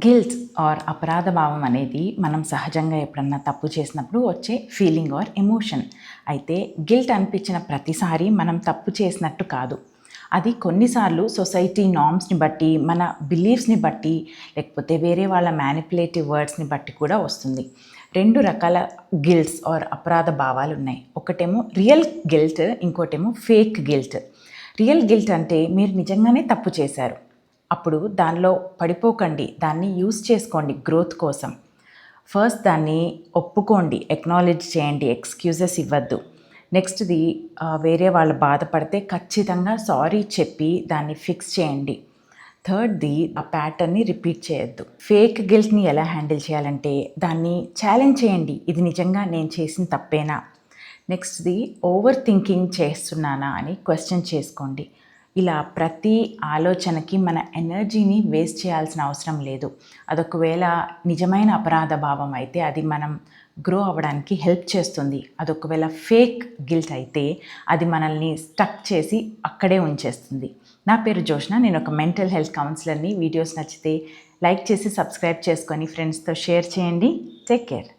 Guilt are అపరాధ భావం అనేది మనం సహజంగా ఎప్పుడన్నా తప్పు చేసినప్పుడు వచ్చే ఫీలింగ్ ఆర్ ఎమోషన్. అయితే గిల్ట్ అనిపించిన ప్రతిసారి మనం తప్పు చేసినట్టు కాదు. అది కొన్నిసార్లు సొసైటీ నార్మ్స్ని బట్టి, మన బిలీఫ్స్ని బట్టి, లేకపోతే వేరే వాళ్ళ మ్యానిపులేటివ్ వర్డ్స్ని బట్టి కూడా వస్తుంది. 2 రకాల గిల్ట్స్ ఆర్ అపరాధ భావాలు ఉన్నాయి. ఒకటేమో రియల్ గిల్ట్, ఇంకోటేమో ఫేక్ గిల్ట్. రియల్ గిల్ట్ అంటే మీరు నిజంగానే తప్పు చేశారు, అప్పుడు దానిలో పడిపోకండి, దాన్ని యూస్ చేసుకోండి గ్రోత్ కోసం. ఫస్ట్ దాన్ని ఒప్పుకోండి, ఎక్నాలెడ్జ్ చేయండి, ఎక్స్క్యూజెస్ ఇవ్వద్దు. నెక్స్ట్ది వేరే వాళ్ళు బాధపడితే ఖచ్చితంగా సారీ చెప్పి దాన్ని ఫిక్స్ చేయండి. థర్డ్ది ఆ ప్యాటర్న్ని రిపీట్ చేయొద్దు. ఫేక్ గిల్ట్ని ఎలా హ్యాండిల్ చేయాలంటే దాన్ని ఛాలెంజ్ చేయండి, ఇది నిజంగా నేను చేసిన తప్పేనా. నెక్స్ట్ది ఓవర్ థింకింగ్ చేస్తున్నానా అని క్వశ్చన్ చేసుకోండి. ఇలా ప్రతి ఆలోచనకి మన ఎనర్జీని వేస్ట్ చేయాల్సిన అవసరం లేదు. అదొకవేళ నిజమైన అపరాధ భావం అయితే అది మనం గ్రో అవ్వడానికి హెల్ప్ చేస్తుంది. అదొకవేళ ఫేక్ గిల్ట్ అయితే అది మనల్ని స్టక్ చేసి అక్కడే ఉంచేస్తుంది. నా పేరు జోష్న, నేను ఒక మెంటల్ హెల్త్ కౌన్సిలర్ని. వీడియోస్ నచ్చితే లైక్ చేసి సబ్స్క్రైబ్ చేసుకొని ఫ్రెండ్స్తో షేర్ చేయండి. Take care.